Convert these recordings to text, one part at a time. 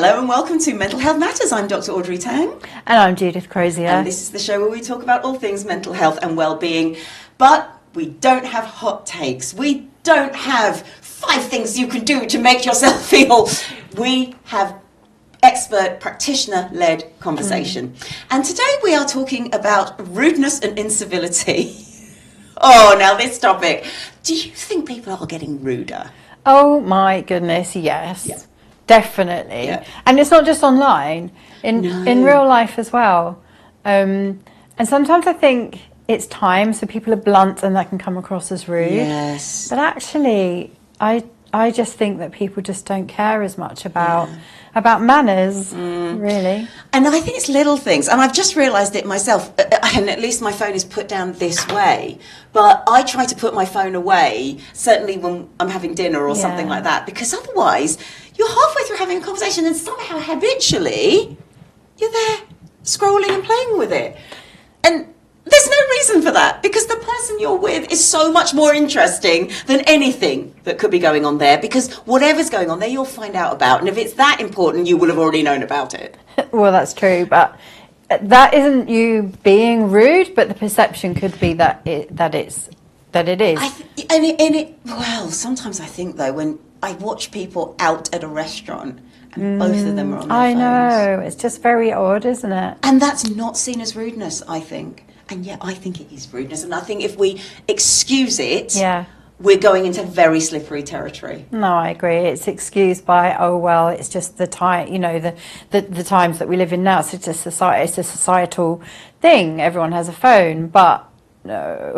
Hello and welcome to Mental Health Matters. I'm Dr. Audrey Tang. And I'm Judith Crozier. And this is the show where we talk about all things mental health and well-being. But we don't have hot takes. We don't have 5 things you can do to make yourself feel. We have expert practitioner-led conversation. And today we are talking about rudeness and incivility. Oh, now this topic. Do you think people are getting ruder? Oh my goodness, yes. Yeah. Definitely. Yeah. And it's not just online, in real life as well. And sometimes I think it's time, so people are blunt and that can come across as rude. Yes. But actually, I just think that people just don't care as much about manners, really. And I think it's little things, and I've just realised it myself, and at least my phone is put down this way, but I try to put my phone away, certainly when I'm having dinner or something like that, because otherwise you're halfway through having a conversation and somehow habitually you're there scrolling and playing with it. And there's no reason for that, because the person you're with is so much more interesting than anything that could be going on there, because whatever's going on there, you'll find out about. And if it's that important, you will have already known about it. Well, that's true, but that isn't you being rude, but the perception could be that it is. Well, sometimes I think, though, when I watch people out at a restaurant and both of them are on their phones. I know, it's just very odd, isn't it? And that's not seen as rudeness, I think. And yet I think it is rudeness. And I think if we excuse it, we're going into very slippery territory. No, I agree. It's excused by, oh, well, it's just the time, the times that we live in now. It's a societal thing. Everyone has a phone. But no,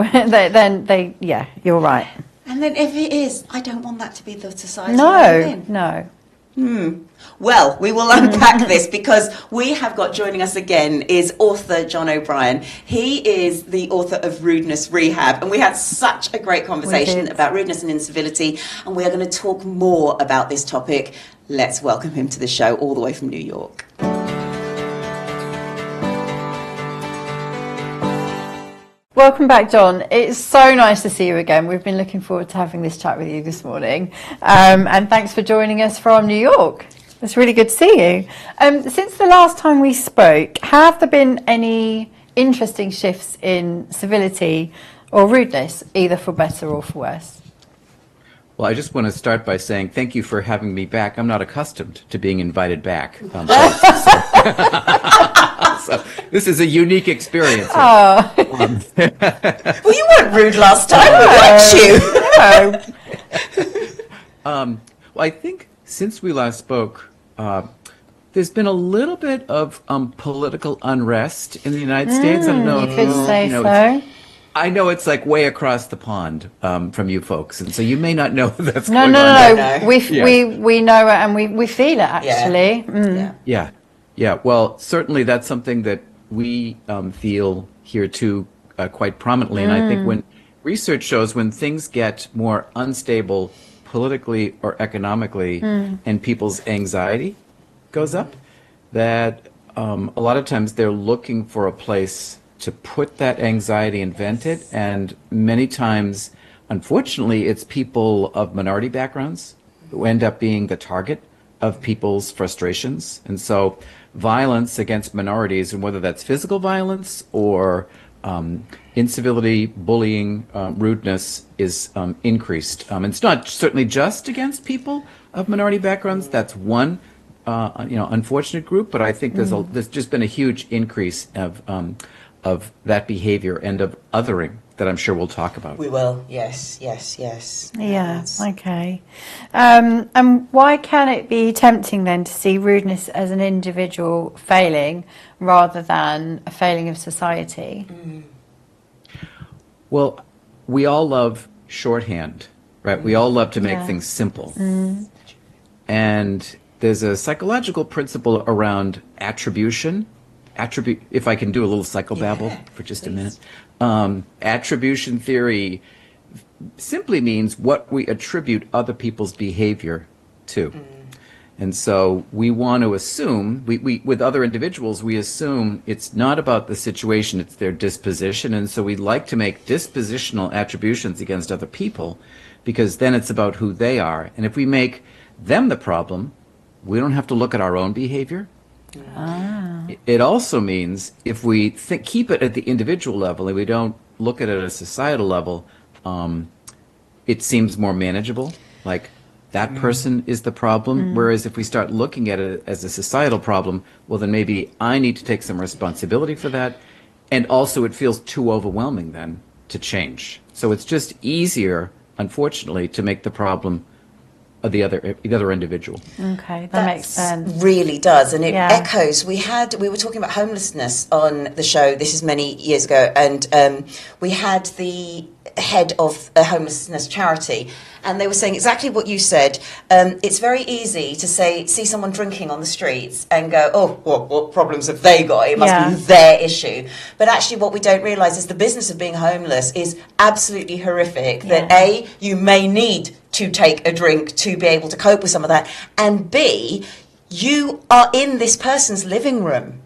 you're right. And then if it is, I don't want that to be the society I live in. No. Well, we will unpack this, because we have got joining us again is author John O'Brien. He is the author of Rudeness Rehab, and we had such a great conversation about rudeness and incivility, and we are going to talk more about this topic. Let's welcome him to the show all the way from New York. Welcome back, John. It's so nice to see you again. We've been looking forward to having this chat with you this morning. And thanks for joining us from New York. It's really good to see you. Since the last time we spoke, have there been any interesting shifts in civility or rudeness, either for better or for worse? Well, I just want to start by saying thank you for having me back. I'm not accustomed to being invited back. So this is a unique experience. Oh. Well, you weren't rude last time. We liked you. Well, I think since we last spoke, there's been a little bit of political unrest in the United States. I don't know you if could say so. I know it's like way across the pond from you folks, and so you may not know that's going on. No. We know it, and we feel it, actually. Yeah. Well, certainly that's something that we feel here too quite prominently. And I think when research shows when things get more unstable politically or economically and people's anxiety goes up, that a lot of times they're looking for a place to put that anxiety and vent it. And many times, unfortunately, it's people of minority backgrounds who end up being the target of people's frustrations. And so violence against minorities, and whether that's physical violence or incivility, bullying, rudeness, is increased. It's not certainly just against people of minority backgrounds. That's one unfortunate group, but I think there's just been a huge increase of that behavior and of othering that I'm sure we'll talk about. We will, yes. Yeah, okay. And why can it be tempting then to see rudeness as an individual failing rather than a failing of society? Well, we all love shorthand, right? We all love to make things simple. And there's a psychological principle around attribution. If I can do a little psychobabble for just a minute. Attribution theory simply means what we attribute other people's behavior to. And so we want to assume, we with other individuals, we assume it's not about the situation, it's their disposition. And so we like to make dispositional attributions against other people, because then it's about who they are. And if we make them the problem, we don't have to look at our own behavior. It also means if we keep it at the individual level and we don't look at it at a societal level, it seems more manageable. Like that person is the problem. Whereas if we start looking at it as a societal problem, well, then maybe I need to take some responsibility for that. And also it feels too overwhelming then to change. So it's just easier, unfortunately, to make the problem of the other individual. Okay, that makes sense. Really does, and it Yeah. echoes. We were talking about homelessness on the show. This is many years ago, and we had the head of a homelessness charity, and they were saying exactly what you said. It's very easy to see someone drinking on the streets and go, oh, what problems have they got? It must be their issue. But actually what we don't realise is the business of being homeless is absolutely horrific, that A, you may need to take a drink to be able to cope with some of that, and B, you are in this person's living room.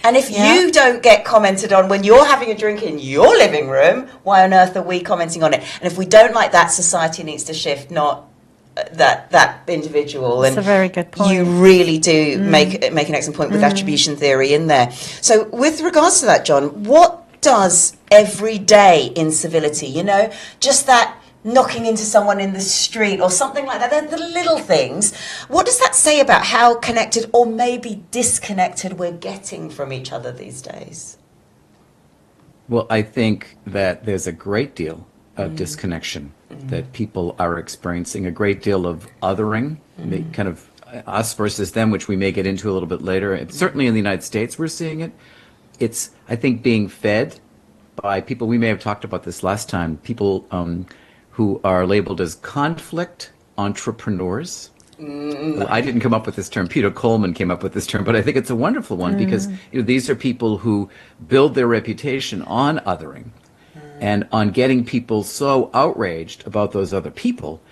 And if you don't get commented on when you're having a drink in your living room, why on earth are we commenting on it? And if we don't like that, society needs to shift, not that individual. That's and a very good point. You really do make an excellent point with attribution theory in there. So with regards to that, John, what does everyday incivility, just that knocking into someone in the street or something like that, the little things, what does that say about how connected or maybe disconnected we're getting from each other these days? Well, I think that there's a great deal of disconnection that people are experiencing, a great deal of othering, kind of us versus them, which we may get into a little bit later. And certainly in the United States, we're seeing it. It's, I think, being fed by people, we may have talked about this last time, people who are labeled as conflict entrepreneurs. Well, I didn't come up with this term. Peter Coleman came up with this term, but I think it's a wonderful one because these are people who build their reputation on othering and on getting people so outraged about those other people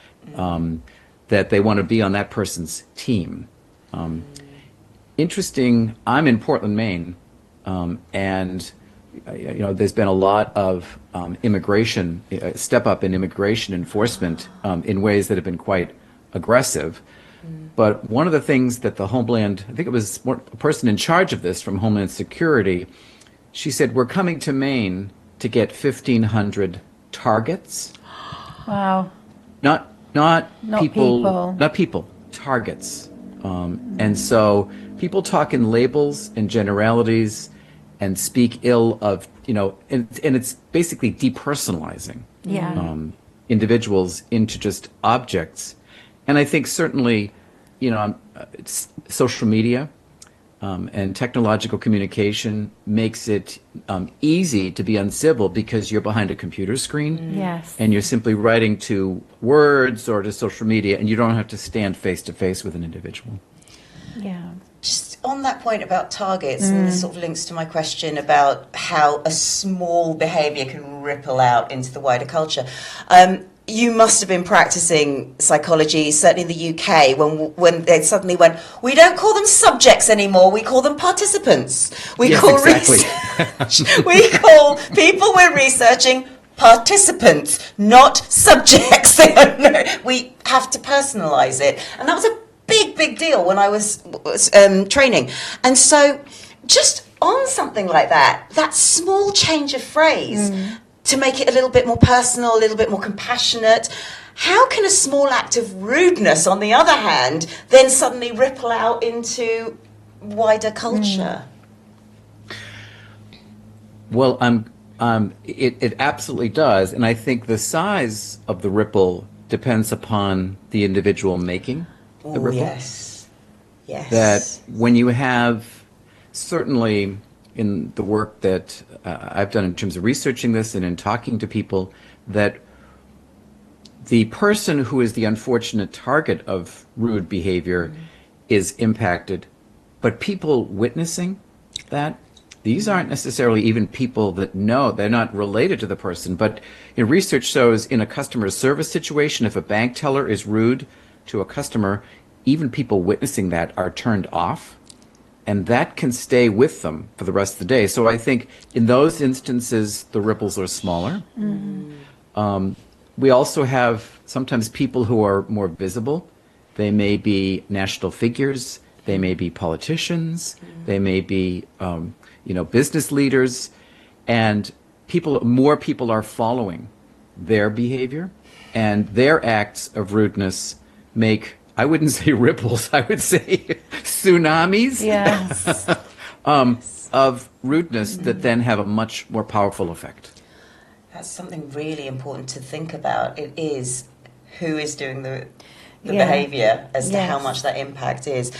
that they want to be on that person's team. Interesting, I'm in Portland, Maine, and there's been a lot of immigration, step up in immigration enforcement in ways that have been quite aggressive. But one of the things that the Homeland, I think it was a person in charge of this from Homeland Security, she said, we're coming to Maine to get 1,500 targets. Wow. Not people, targets. And so people talk in labels and generalities and speak ill of, and it's basically depersonalizing individuals into just objects. And I think certainly, it's social media and technological communication makes it easy to be uncivil because you're behind a computer screen. Yes. And you're simply writing to words or to social media, and you don't have to stand face to face with an individual. Yeah. Just on that point about targets, and this sort of links to my question about how a small behaviour can ripple out into the wider culture. You must have been practicing psychology, certainly in the UK, when they suddenly went, we don't call them subjects anymore, we call them participants. We call people we're researching participants, not subjects. We have to personalise it. And that was a big deal when I was training. And so just on something like that small change of phrase to make it a little bit more personal, a little bit more compassionate, how can a small act of rudeness, on the other hand, then suddenly ripple out into wider culture? Well, it absolutely does. And I think the size of the ripple depends upon the individual making the ripple. Yes. That when you have, certainly in the work that I've done in terms of researching this and in talking to people, that the person who is the unfortunate target of rude behavior is impacted, but people witnessing that, these aren't necessarily even people that know, they're not related to the person, but research shows in a customer service situation, if a bank teller is rude to a customer, even people witnessing that are turned off, and that can stay with them for the rest of the day. So I think in those instances, the ripples are smaller. We also have sometimes people who are more visible They may be national figures. They may be politicians. They may be, business leaders, and more people are following their behavior, and their acts of rudeness make, I wouldn't say ripples, I would say tsunamis Yes. of rudeness that then have a much more powerful effect. That's something really important to think about. It is who is doing the Yeah. behaviour as to Yes. how much that impact is.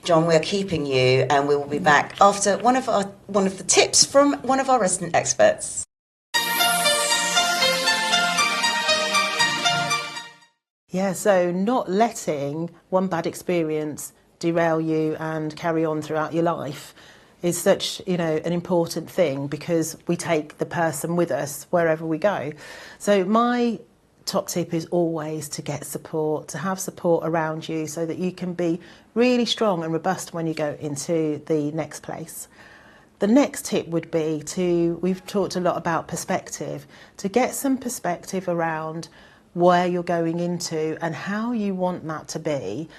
John, we're keeping you, and we will be back after one of the tips from one of our resident experts. Yeah, so not letting one bad experience derail you and carry on throughout your life is such, an important thing, because we take the person with us wherever we go. So my top tip is always to get support, to have support around you so that you can be really strong and robust when you go into the next place. The next tip would be we've talked a lot about perspective, to get some perspective around where you're going into and how you want that to be.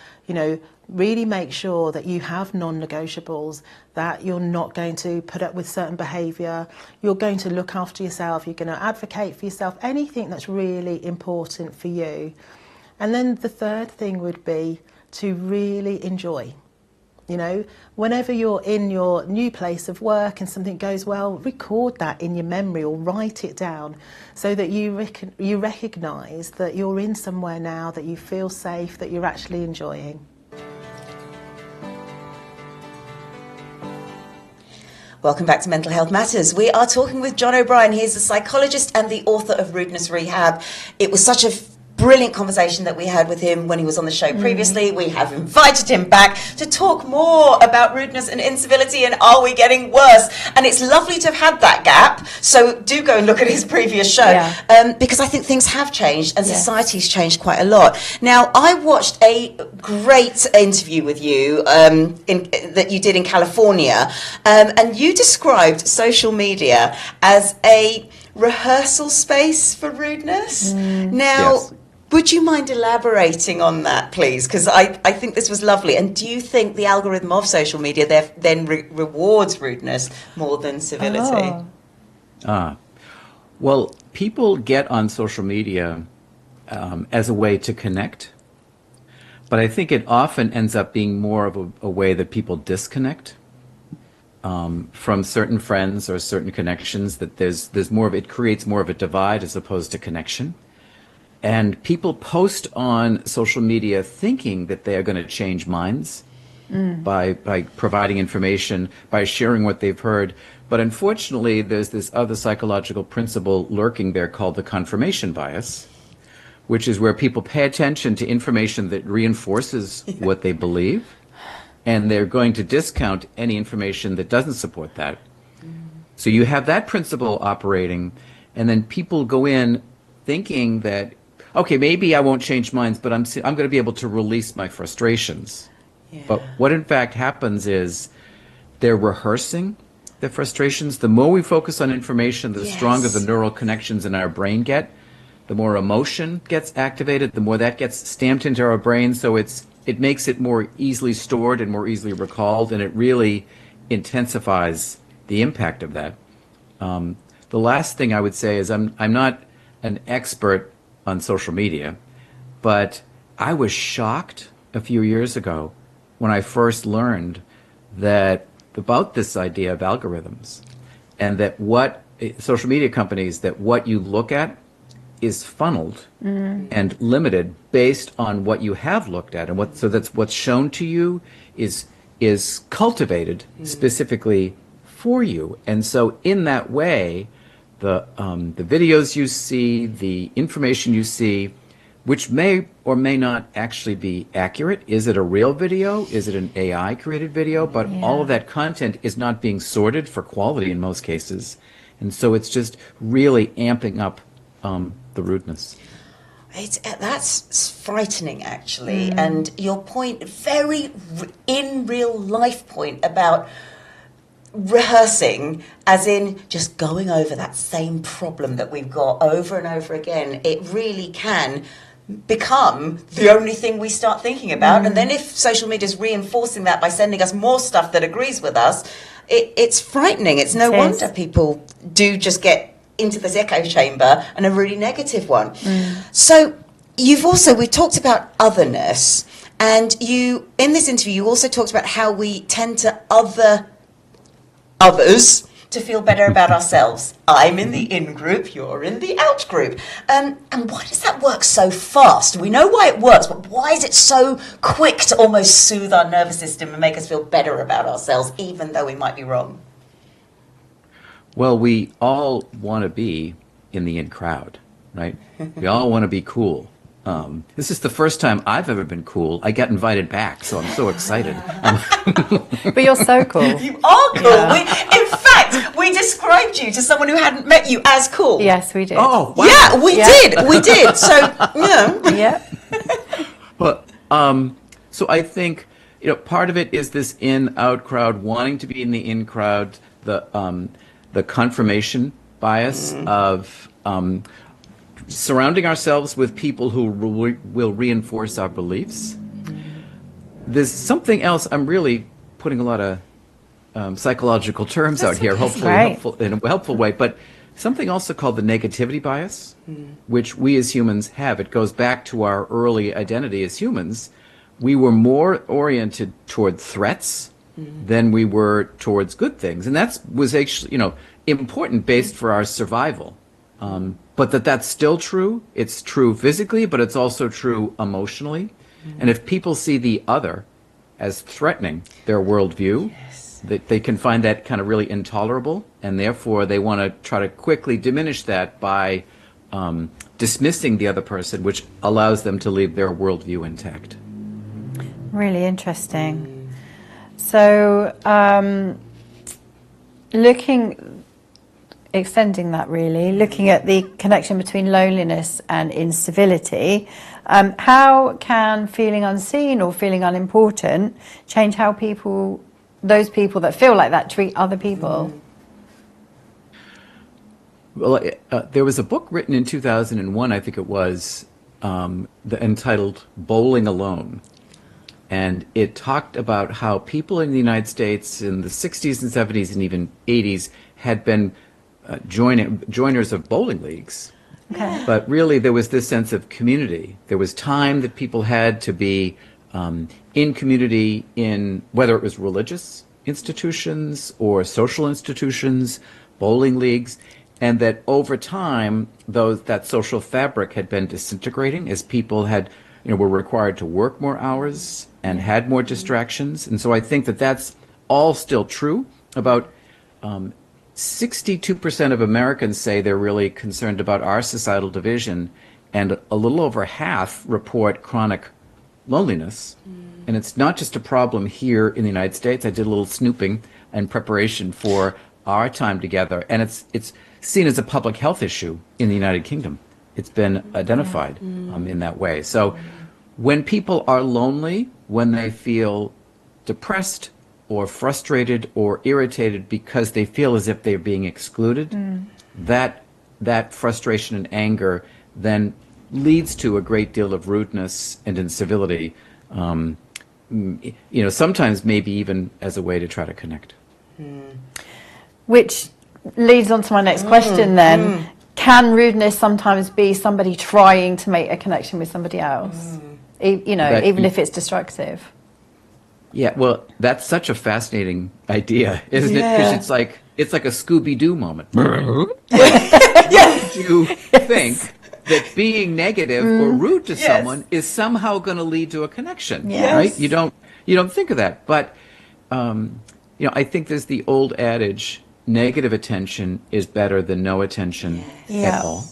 Really make sure that you have non-negotiables, that you're not going to put up with certain behaviour, you're going to look after yourself, you're going to advocate for yourself, anything that's really important for you. And then the third thing would be to really enjoy. Whenever you're in your new place of work and something goes well, record that in your memory or write it down so that you recognise that you're in somewhere now that you feel safe, that you're actually enjoying. Welcome back to Mental Health Matters. We are talking with John O'Brien. He's a psychologist and the author of Rudeness Rehab. It was such a brilliant conversation that we had with him when he was on the show previously. We have invited him back to talk more about rudeness and incivility and are we getting worse? And it's lovely to have had that gap. So do go and look at his previous show because I think things have changed and society's changed quite a lot. Now, I watched a great interview with you that you did in California, and you described social media as a rehearsal space for rudeness. Now, Yes. Would you mind elaborating on that, please? Because I think this was lovely. And do you think the algorithm of social media then rewards rudeness more than civility? Well, people get on social media as a way to connect, but I think it often ends up being more of a way that people disconnect from certain friends or certain connections. That there's more of it creates more of a divide as opposed to connection. And people post on social media thinking that they are going to change minds by providing information, by sharing what they've heard. But unfortunately, there's this other psychological principle lurking there called the confirmation bias, which is where people pay attention to information that reinforces what they believe, and they're going to discount any information that doesn't support that. So you have that principle operating, and then people go in thinking that, okay, maybe I won't change minds, but I'm going to be able to release my frustrations. Yeah. But what in fact happens is they're rehearsing the frustrations. The more we focus on information, the stronger the neural connections in our brain get. The more emotion gets activated, the more that gets stamped into our brain. So it makes it more easily stored and more easily recalled, and it really intensifies the impact of that. The last thing I would say is I'm not an expert on social media, but I was shocked a few years ago when I first learned about this idea of algorithms, and that what social media companies, that what you look at is funneled and limited based on what you have looked at, and so that's what's shown to you is cultivated specifically for you. And so in that way, the videos you see, the information you see, which may or may not actually be accurate. Is it a real video? Is it an AI created video? But all of that content is not being sorted for quality in most cases. And so it's just really amping up the rudeness. That's frightening, actually. And your point, very in real life point about rehearsing, as in just going over that same problem that we've got over and over again. It really can become the only thing we start thinking about. And then if social media is reinforcing that by sending us more stuff that agrees with us, it's frightening. It's no wonder people do just get into this echo chamber, and a really negative one. So we talked about otherness, and you, in this interview, you also talked about how we tend to other others to feel better about ourselves. I'm in the in group, you're in the out group. And why does that work so fast? We know why it works, but why is it so quick to almost soothe our nervous system and make us feel better about ourselves, even though we might be wrong? Well, we all want to be in the in crowd, right? We all want to be cool. This is the first time I've ever been cool. I got invited back, so I'm so excited. But you're so cool. You are cool. In fact, we described you to someone who hadn't met you as cool. Yes, we did. Oh, wow. Yeah, we did. So, Yeah. Well, so I think, part of it is this in-out crowd, wanting to be in the in crowd, the confirmation bias of surrounding ourselves with people who will reinforce our beliefs. There's something else. I'm really putting a lot of psychological terms out here, hopefully in a helpful way, but something also called the negativity bias, which we as humans have. It goes back to our early identity as humans. We were more oriented toward threats than we were towards good things, and that was actually, important based for our survival. But that's still true. It's true physically, but it's also true emotionally. And if people see the other as threatening their worldview, they can find that kind of really intolerable, and therefore they want to try to quickly diminish that by dismissing the other person, which allows them to leave their worldview intact. Really interesting. So, extending that really, looking at the connection between loneliness and incivility, how can feeling unseen or feeling unimportant change how those people that feel like that treat other people? Well, there was a book written in 2001, I think it was, entitled Bowling Alone. And it talked about how people in the United States in the 60s and 70s and even 80s had been joiners of bowling leagues. Okay. But really there was this sense of community. There was time that people had to be in community, in whether it was religious institutions or social institutions, bowling leagues, and that over time that social fabric had been disintegrating as people were required to work more hours and had more distractions. And so I think that's all still true. About 62% of Americans say they're really concerned about our societal division, and a little over half report chronic loneliness. And it's not just a problem here in the United States. I did a little snooping in preparation for our time together, and it's seen as a public health issue in the United Kingdom. It's been identified in that way. So when people are lonely, when they feel depressed or frustrated or irritated because they feel as if they're being excluded, that frustration and anger then leads to a great deal of rudeness and incivility, sometimes maybe even as a way to try to connect. Which leads on to my next question then. Can rudeness sometimes be somebody trying to make a connection with somebody else? Even if it's destructive? Yeah, well, that's such a fascinating idea, isn't it? Because it's like a Scooby-Doo moment. Did you think that being negative or rude to someone is somehow going to lead to a connection? Yes. Right? You don't think of that, but I think there's the old adage: negative attention is better than no attention at all.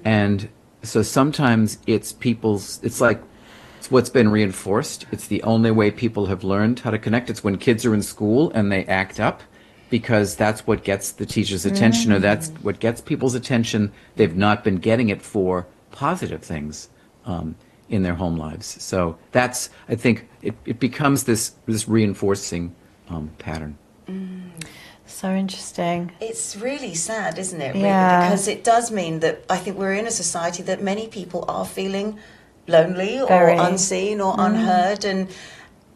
And so sometimes it's what's been reinforced. It's the only way people have learned how to connect. It's when kids are in school and they act up because that's what gets the teacher's attention, or that's what gets people's attention. They've not been getting it for positive things in their home lives. So I think it becomes this reinforcing pattern. So interesting. It's really sad, isn't it? Really? Yeah. Because it does mean that I think we're in a society that many people are feeling lonely or Very. unseen or unheard, and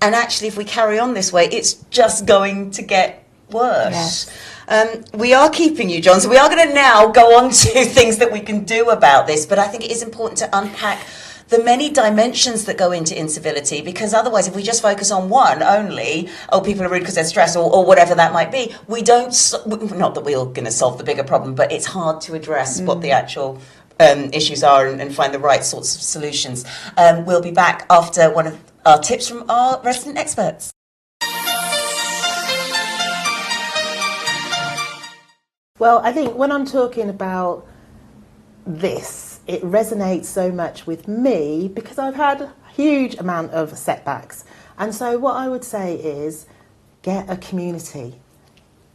actually, if we carry on this way, it's just going to get worse. We are keeping you, John, so we are going to now go on to things that we can do about this, but I think it is important to unpack the many dimensions that go into incivility, because otherwise, if we just focus on one only, people are rude because they're stressed or whatever that might be, we don't, not that we're going to solve the bigger problem, but it's hard to address what the actual issues are and find the right sorts of solutions. We'll be back after one of our tips from our resident experts. Well, I think when I'm talking about this, it resonates so much with me because I've had a huge amount of setbacks. And so what I would say is get a community.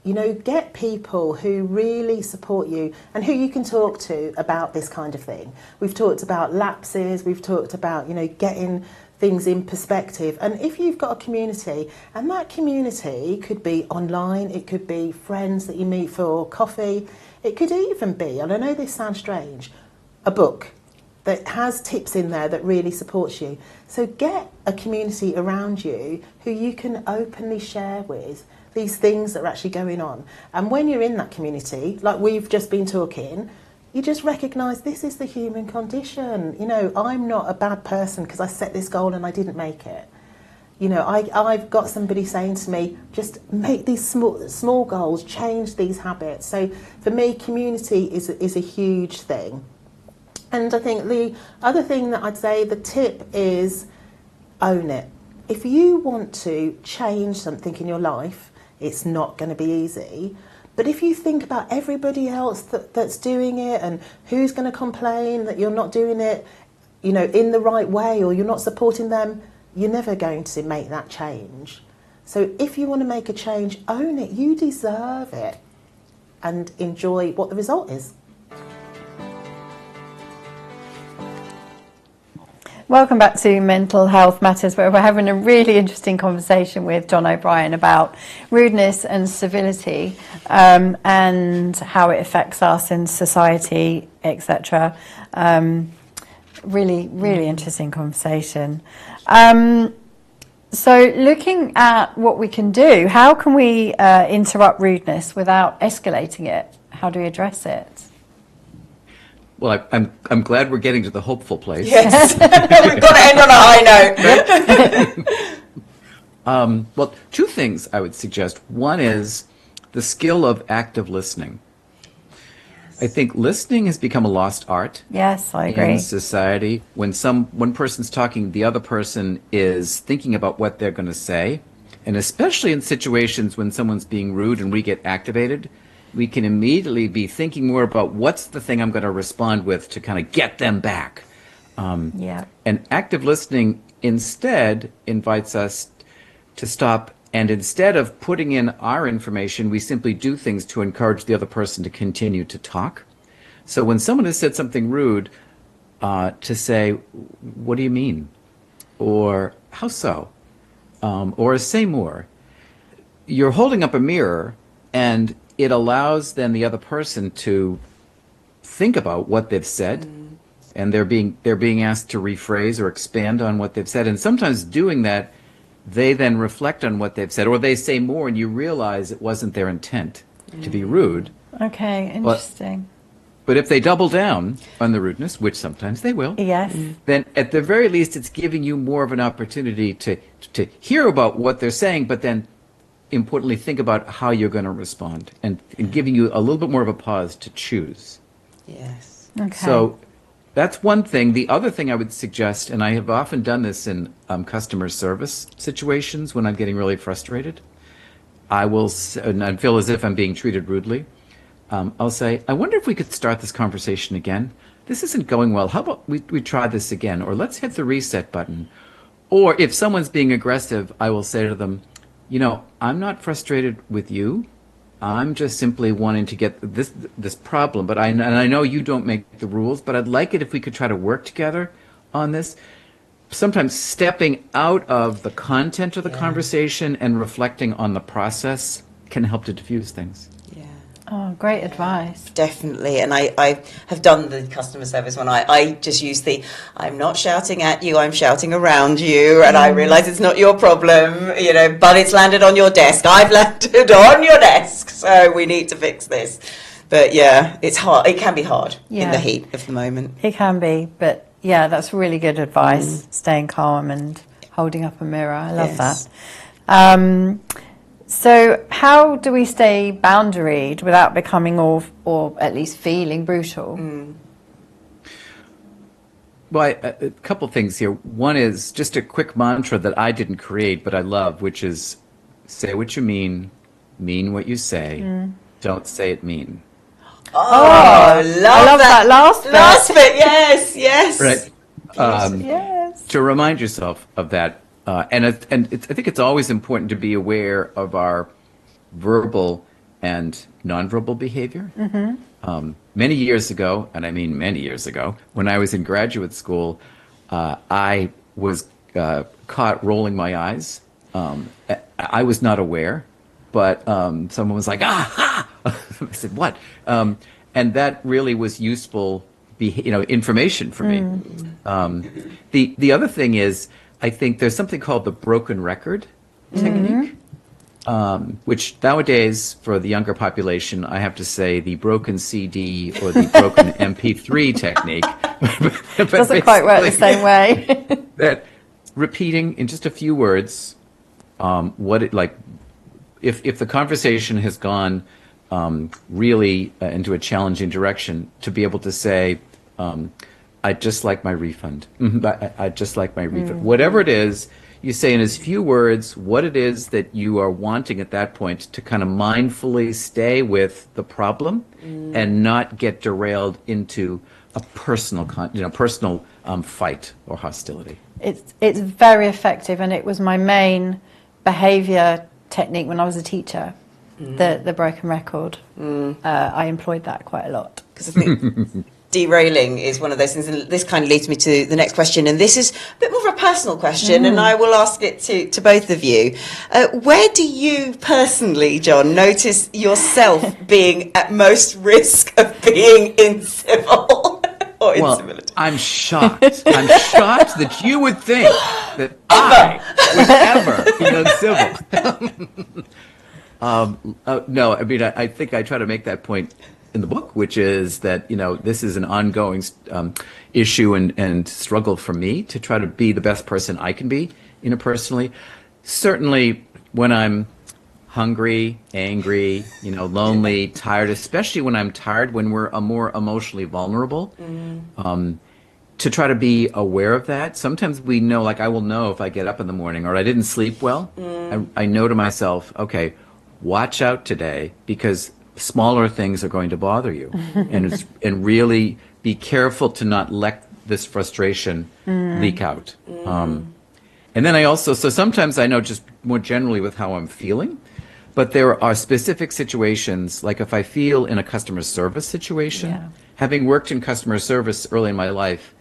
You know, get people who really support you and who you can talk to about this kind of thing. We've talked about lapses, we've talked about, you know, getting things in perspective. And if you've got a community, and that community could be online, it could be friends that you meet for coffee, it could even be, and I know this sounds strange, a book that has tips in there that really supports you. So get a community around you who you can openly share with these things that are actually going on. And when you're in that community, like we've just been talking, you just recognise this is the human condition. You know, I'm not a bad person because I set this goal and I didn't make it. You know, I've got somebody saying to me, just make these small goals, change these habits. So for me, community is a huge thing. And I think the other thing that I'd say, the tip is own it. If you want to change something in your life, it's not going to be easy. But if you think about everybody else that's doing it and who's going to complain that you're not doing it, you know, in the right way, or you're not supporting them, you're never going to make that change. So if you want to make a change, own it. You deserve it. And enjoy what the result is. Welcome back to Mental Health Matters, where we're having a really interesting conversation with John O'Brien about rudeness and civility, and how it affects us in society, etc. Really, really interesting conversation. So looking at what we can do, how can we interrupt rudeness without escalating it? How do we address it? Well, I'm glad we're getting to the hopeful place. Yes, we've got to end on a high note. Well, two things I would suggest. One is the skill of active listening. I think listening has become a lost art. Yes, I agree. In society, when one person's talking, the other person is thinking about what they're going to say, and especially in situations when someone's being rude and we get activated, we can immediately be thinking more about what's the thing I'm going to respond with to kind of get them back. And active listening instead invites us to stop, and instead of putting in our information, we simply do things to encourage the other person to continue to talk. So when someone has said something rude, to say, what do you mean? Or how so? Or say more. You're holding up a mirror, and it allows then the other person to think about what they've said, and they're being asked to rephrase or expand on what they've said. And sometimes doing that, they then reflect on what they've said, or they say more, and you realize it wasn't their intent to be rude. Okay, interesting. But if they double down on the rudeness, which sometimes they will, Yes. then at the very least it's giving you more of an opportunity to hear about what they're saying, but then importantly think about how you're going to respond, and giving you a little bit more of a pause to choose. Yes. Okay. So that's one thing. The other thing I would suggest, and I have often done this in customer service situations when I'm getting really frustrated, and I feel as if I'm being treated rudely, I'll say, I wonder if we could start this conversation again. This isn't going well. How about we try this again? Or let's hit the reset button. Or if someone's being aggressive, I will say to them, you know, I'm not frustrated with you. I'm just simply wanting to get this problem. But I know you don't make the rules, but I'd like it if we could try to work together on this. Sometimes stepping out of the content of the conversation and reflecting on the process can help to diffuse things. Yeah. Oh, great advice. Definitely. And I have done the customer service one. I just use I'm not shouting at you, I'm shouting around you. And I realise it's not your problem, you know, but it's landed on your desk. I've landed on your desk. So we need to fix this. But yeah, it's hard. It can be hard in the heat of the moment. It can be. But yeah, that's really good advice. Staying calm and holding up a mirror. I love that. So how do we stay boundaried without becoming or at least feeling brutal? Well, a couple things here. One is just a quick mantra that I didn't create, but I love, which is say what you mean what you say, don't say it mean. Oh, I love that last bit. Yes. Right. Yes. To remind yourself of that. I think it's always important to be aware of our verbal and nonverbal behavior. Many years ago, and I mean many years ago, when I was in graduate school, I was caught rolling my eyes. I was not aware, but someone was like, "Ah!" I said, "What?" And that really was useful, information for me. The other thing is, I think there's something called the broken record technique, which nowadays, for the younger population, I have to say the broken CD or the broken MP3 technique. Doesn't quite work the same way. That repeating in just a few words, if the conversation has gone really into a challenging direction, to be able to say, I'd just like my refund. I'd just like my refund. Whatever it is, you say in as few words what it is that you are wanting at that point, to kind of mindfully stay with the problem and not get derailed into a personal fight or hostility. It's very effective, and it was my main behaviour technique when I was a teacher. The broken record. I employed that quite a lot. Because I think derailing is one of those things, and this kind of leads me to the next question, and this is a bit more of a personal question, and I will ask it to both of you. Where do you personally, John, notice yourself being at most risk of being incivil or incivility? I'm shocked. I'm shocked that you would think that I would ever be uncivil. No, I mean, I think I try to make that point in the book, which is that, this is an ongoing issue and struggle for me to try to be the best person I can be, personally. Certainly when I'm hungry, angry, lonely, tired, especially when I'm tired, when we're more emotionally vulnerable, to try to be aware of that. Sometimes we know, I will know if I get up in the morning or I didn't sleep well. I know to myself, okay, watch out today, because smaller things are going to bother you, and really be careful to not let this frustration leak out. And then so sometimes I know just more generally with how I'm feeling, but there are specific situations, like if I feel in a customer service situation, having worked in customer service early in my life,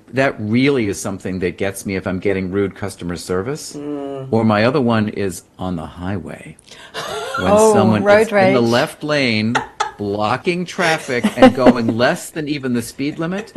that really is something that gets me if I'm getting rude customer service. Or my other one is on the highway. When someone is in the left lane blocking traffic and going less than even the speed limit,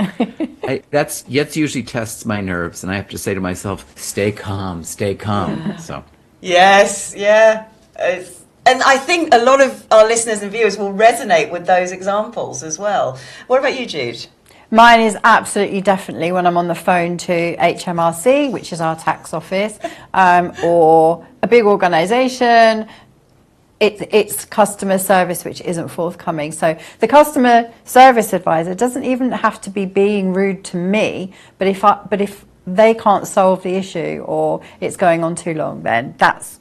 that's usually tests my nerves, and I have to say to myself, stay calm. So yes, yeah. And I think a lot of our listeners and viewers will resonate with those examples as well. What about you, Jude? Mine is absolutely definitely when I'm on the phone to HMRC, which is our tax office, or a big organisation. It's customer service which isn't forthcoming. So the customer service advisor doesn't even have to be being rude to me, but if they can't solve the issue or it's going on too long, then that's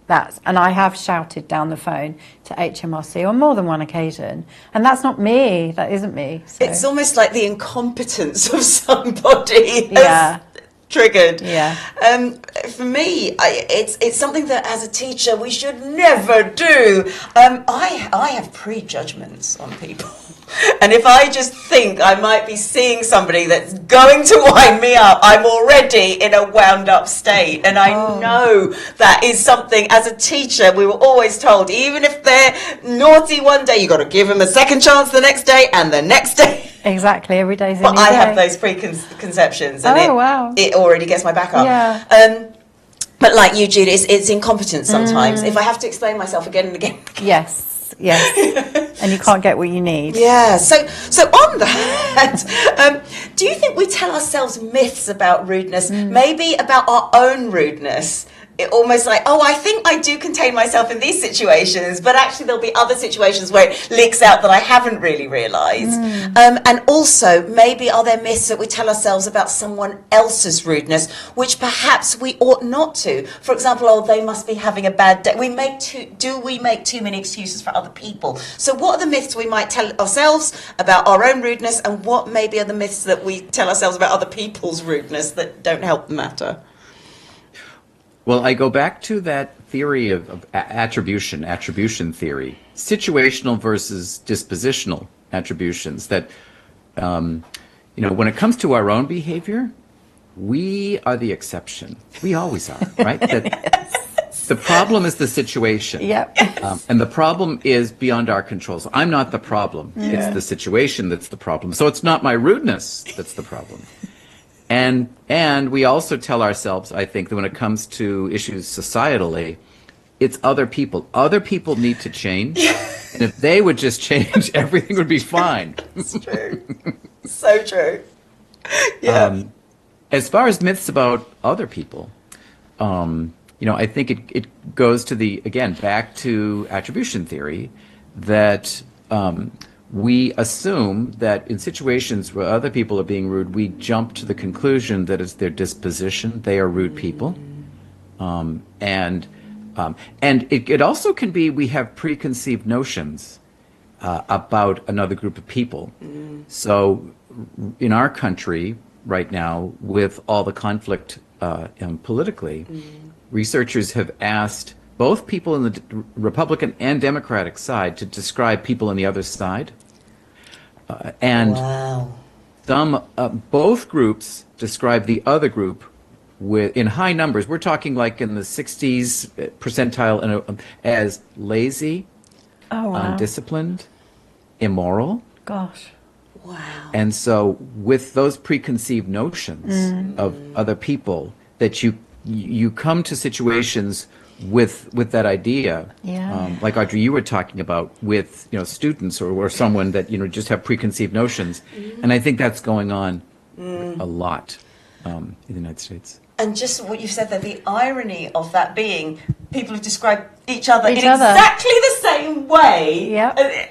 and I have shouted down the phone to HMRC on more than one occasion, and that's not me. That isn't me. So. It's almost like the incompetence of somebody has triggered. Yeah. For me, it's something that as a teacher we should never do. I have prejudgments on people. And if I just think I might be seeing somebody that's going to wind me up, I'm already in a wound up state. And I know that is something, as a teacher, we were always told, even if they're naughty one day, you've got to give them a second chance the next day and the next day. Exactly, every day's a But new I day. have those preconceptions, and it already gets my back up. Yeah. But like you, Jude, it's incompetence sometimes. If I have to explain myself again and again. Yes. And you can't get what you need. Yeah. So on that, do you think we tell ourselves myths about rudeness? Maybe about our own rudeness. It almost like, I think I do contain myself in these situations, but actually there'll be other situations where it leaks out that I haven't really realised. And also, maybe are there myths that we tell ourselves about someone else's rudeness, which perhaps we ought not to? For example, they must be having a bad day. Do we make too many excuses for other people? So what are the myths we might tell ourselves about our own rudeness, and what maybe are the myths that we tell ourselves about other people's rudeness that don't help the matter? Well, I go back to that theory of attribution theory, situational versus dispositional attributions, that, when it comes to our own behavior, we are the exception. We always are, right? The problem is the situation. Yep. And the problem is beyond our control. So I'm not the problem. It's the situation that's the problem. So it's not my rudeness that's the problem. And we also tell ourselves, I think, that when it comes to issues societally, it's other people. Other people need to change. And if they would just change, everything would be fine. It's true. So true. Yeah. As far as myths about other people, I think it goes to back to attribution theory, that we assume that in situations where other people are being rude, we jump to the conclusion that it's their disposition. They are rude people. And it also can be we have preconceived notions about another group of people. So in our country right now, with all the conflict politically, researchers have asked both people in the Republican and Democratic side to describe people on the other side. Both groups describe the other group in high numbers. We're talking like in the 60s percentile as lazy, undisciplined, immoral. Gosh. Wow. And so with those preconceived notions of other people, that you come to situations with that idea, like Audrey, you were talking about with students or someone that just have preconceived notions, and I think that's going on a lot in the United States. And just what you said there, the irony of that being people who describe each other in exactly the same way. Yeah.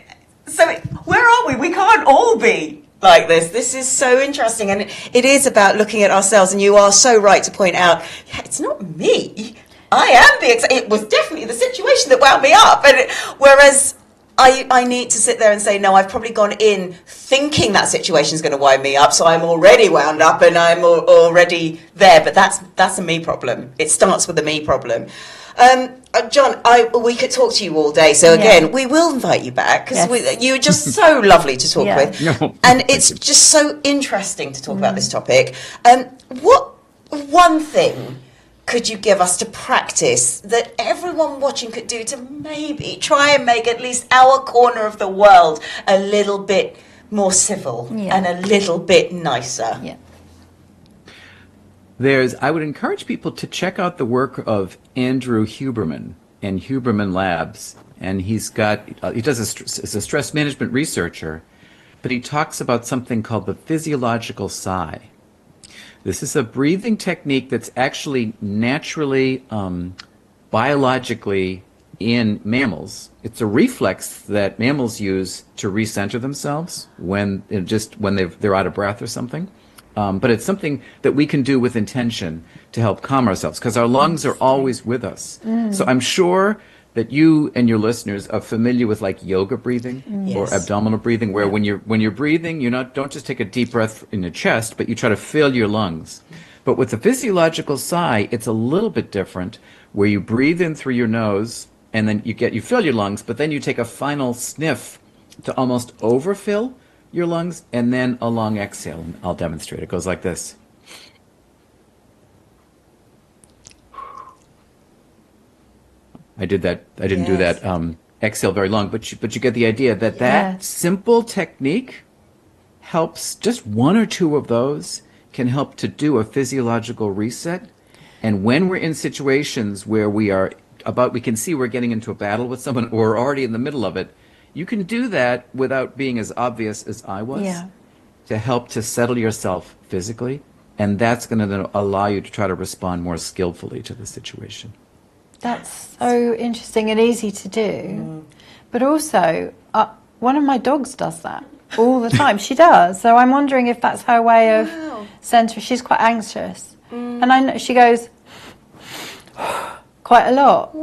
So where are we? We can't all be like this. This is so interesting, and it is about looking at ourselves. And you are so right to point out, it's not me. I am it was definitely the situation that wound me up. And whereas I need to sit there and say, no, I've probably gone in thinking that situation is going to wind me up, so I'm already wound up and I'm already there. But that's a me problem. It starts with a me problem. John, we could talk to you all day. So again, we will invite you back because you're just so lovely to talk with. No, and it's just so interesting to talk about this topic. What one thing could you give us to practice that everyone watching could do to maybe try and make at least our corner of the world a little bit more civil and a little bit nicer? Yeah. I would encourage people to check out the work of Andrew Huberman and Huberman Labs. And he does is a stress management researcher, but he talks about something called the physiological sigh. This is a breathing technique that's actually naturally, biologically in mammals. It's a reflex that mammals use to recenter themselves when they're out of breath or something. But it's something that we can do with intention to help calm ourselves, because our lungs are always with us. So I'm sure that you and your listeners are familiar with like yoga breathing or abdominal breathing, where when you're breathing, don't just take a deep breath in your chest, but you try to fill your lungs. But with the physiological sigh, it's a little bit different, where you breathe in through your nose and then you fill your lungs, but then you take a final sniff to almost overfill your lungs, and then a long exhale. And I'll demonstrate. It goes like this. I did that. I didn't do that exhale very long, but you get the idea that that simple technique helps. Just one or two of those can help to do a physiological reset. And when we're in situations where we can see we're getting into a battle with someone, or we're already in the middle of it, you can do that without being as obvious as I was, to help to settle yourself physically. And that's going to then allow you to try to respond more skillfully to the situation. That's so interesting and easy to do. But also, one of my dogs does that all the time. She does. So I'm wondering if that's her way of centering. She's quite anxious. And I know she goes quite a lot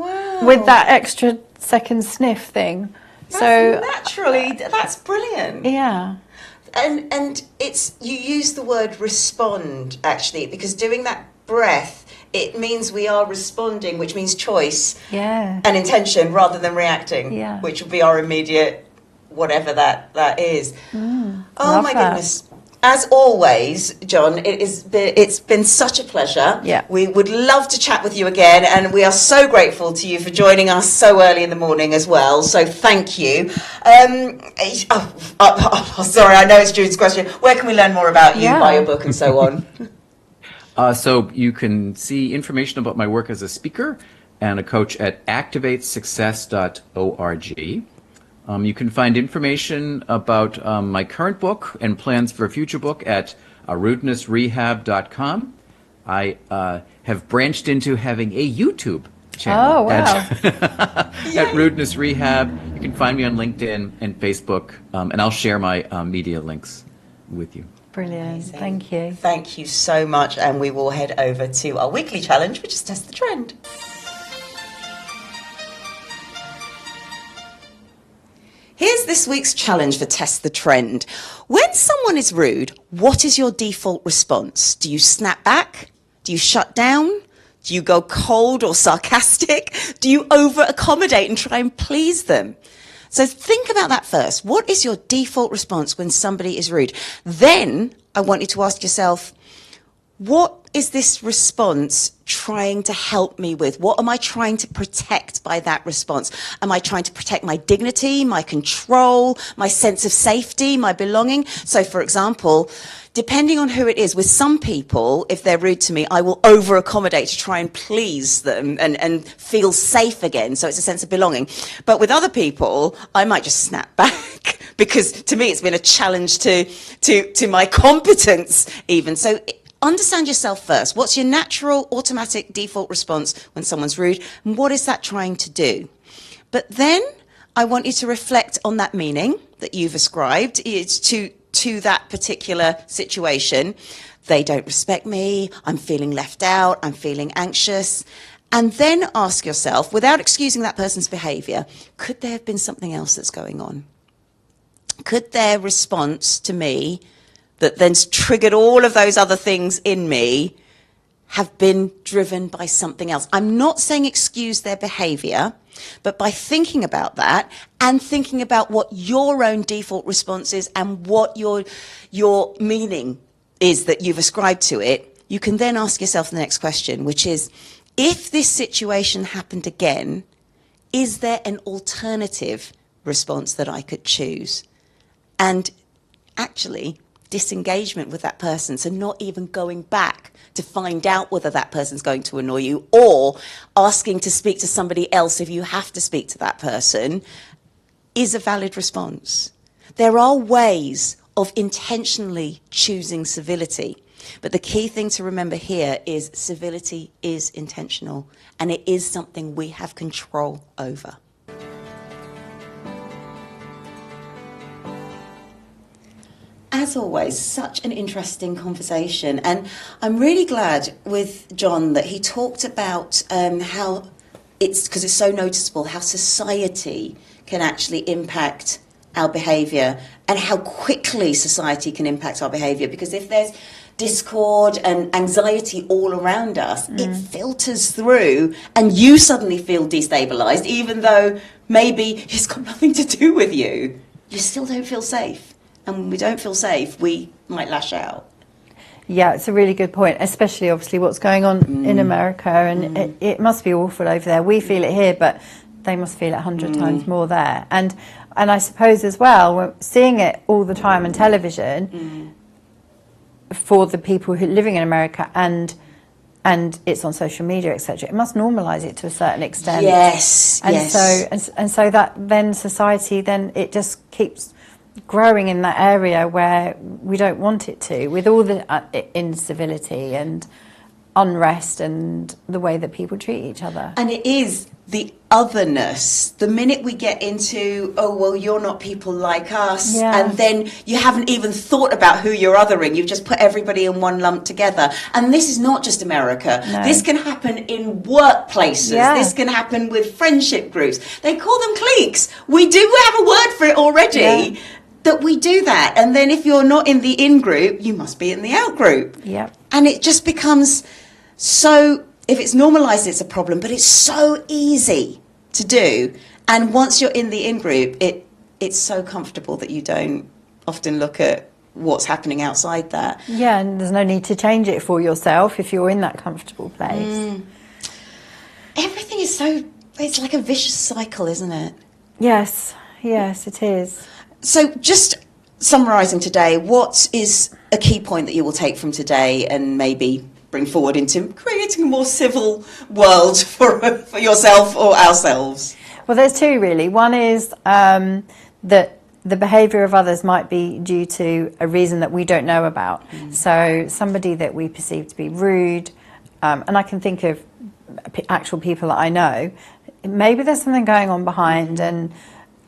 with that extra second sniff thing. That's brilliant. Yeah. And it's, you use the word respond, actually, because doing that breath, it means we are responding, which means choice and intention rather than reacting, which would be our immediate whatever that is. Oh my goodness. As always, John, it's been such a pleasure. Yeah. We would love to chat with you again, and we are so grateful to you for joining us so early in the morning as well. So thank you. Sorry, I know it's Jude's question. Where can we learn more about you, buy your book, and so on? So you can see information about my work as a speaker and a coach at activatesuccess.org. You can find information about my current book and plans for a future book at rudenessrehab.com. I have branched into having a YouTube channel at Rudeness Rehab. You can find me on LinkedIn and Facebook, and I'll share my media links with you. Brilliant. Amazing. Thank you. Thank you so much, and we will head over to our weekly challenge, which is Test the Trend. Here's this week's challenge for Test the Trend. When someone is rude, what is your default response? Do you snap back? Do you shut down? Do you go cold or sarcastic? Do you over-accommodate and try and please them? So think about that first. What is your default response when somebody is rude? Then I want you to ask yourself, what is this response trying to help me with? What am I trying to protect by that response? Am I trying to protect my dignity, my control, my sense of safety, my belonging? So, for example, depending on who it is, with some people, if they're rude to me, I will over-accommodate to try and please them and feel safe again. So it's a sense of belonging. But with other people, I might just snap back because to me it's been a challenge to my competence even. So understand yourself first. What's your natural, automatic, default response when someone's rude? And what is that trying to do? But then I want you to reflect on that meaning that you've ascribed to that particular situation. They don't respect me. I'm feeling left out. I'm feeling anxious. And then ask yourself, without excusing that person's behavior, could there have been something else that's going on? Could their response to me that then triggered all of those other things in me have been driven by something else? I'm not saying excuse their behavior, but by thinking about that and thinking about what your own default response is and what your meaning is that you've ascribed to it, you can then ask yourself the next question, which is, if this situation happened again, is there an alternative response that I could choose? And actually, disengagement with that person, so not even going back to find out whether that person's going to annoy you, or asking to speak to somebody else if you have to speak to that person, is a valid response. There are ways of intentionally choosing civility, but the key thing to remember here is civility is intentional, and it is something we have control over. As always, such an interesting conversation, and I'm really glad with John that he talked about how it's, because it's so noticeable, how society can actually impact our behaviour and how quickly society can impact our behaviour, because if there's discord and anxiety all around us, it filters through and you suddenly feel destabilised, even though maybe it's got nothing to do with you. you still don't feel safe. And when we don't feel safe, we might lash out. Yeah, it's a really good point, especially obviously what's going on in America, and it must be awful over there. We feel it here, but they must feel it 100 times more there. And I suppose as well, we're seeing it all the time on television for the people who are living in America, and it's on social media, etc. It must normalise it to a certain extent. Yes, and yes. So that then society, then it just keeps growing in that area where we don't want it to, with all the incivility and unrest and the way that people treat each other. And it is the otherness. The minute we get into, oh, well, you're not people like us, and then you haven't even thought about who you're othering. You've just put everybody in one lump together. And this is not just America. No. This can happen in workplaces. Yeah. This can happen with friendship groups. They call them cliques. We do have a word for it already. Yeah. That we do that. And then if you're not in the in group, you must be in the out group. Yep. And it just becomes so, if it's normalised, it's a problem, but it's so easy to do. And once you're in the in group, it's so comfortable that you don't often look at what's happening outside that. Yeah, and there's no need to change it for yourself if you're in that comfortable place. Everything is so, it's like a vicious cycle, isn't it? Yes, it is. So just summarising today, what is a key point that you will take from today and maybe bring forward into creating a more civil world for yourself or ourselves? Well, there's two really. One is that the behaviour of others might be due to a reason that we don't know about. So somebody that we perceive to be rude, and I can think of actual people that I know, maybe there's something going on behind,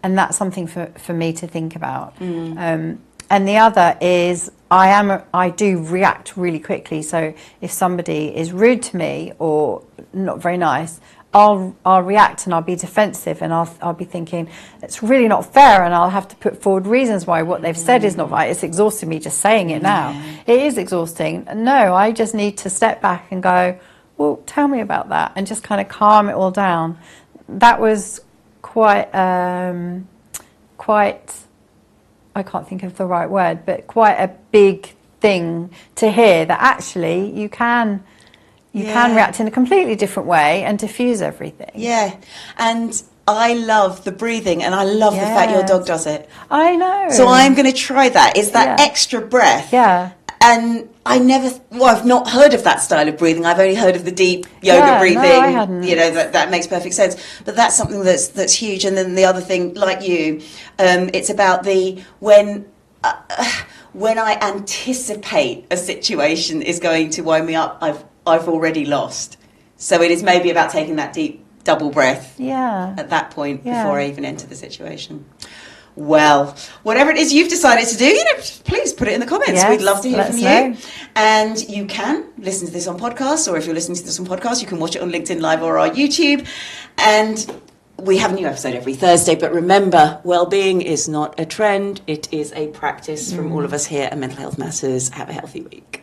and that's something for me to think about. And the other is I do react really quickly. So if somebody is rude to me or not very nice, I'll react and I'll be defensive, and I'll be thinking it's really not fair, and I'll have to put forward reasons why what they've said is not right. It's exhausting me just saying it now. It is exhausting. No, I just need to step back and go, well, tell me about that, and just kind of calm it all down. That was quite, I can't think of the right word, but quite a big thing to hear, that actually you can react in a completely different way and diffuse everything. Yeah, and I love the breathing, and I love the fact your dog does it. I know. So I'm going to try that. It's that extra breath. Yeah. And I've not heard of that style of breathing. I've only heard of the deep yoga breathing. No, I hadn't. You know, that makes perfect sense. But that's something that's huge. And then the other thing, like you, it's about when I anticipate a situation is going to wind me up, I've already lost. So it is maybe about taking that deep double breath at that point before I even enter the situation. Well, whatever it is you've decided to do, please put it in the comments. Yes, We'd love to hear from you. know. And you can listen to this on podcast, or if you're listening to this on podcast, you can watch it on LinkedIn Live or our YouTube. And we have a new episode every Thursday. But remember, well-being is not a trend. It is a practice from all of us here at Mental Health Matters. Have a healthy week.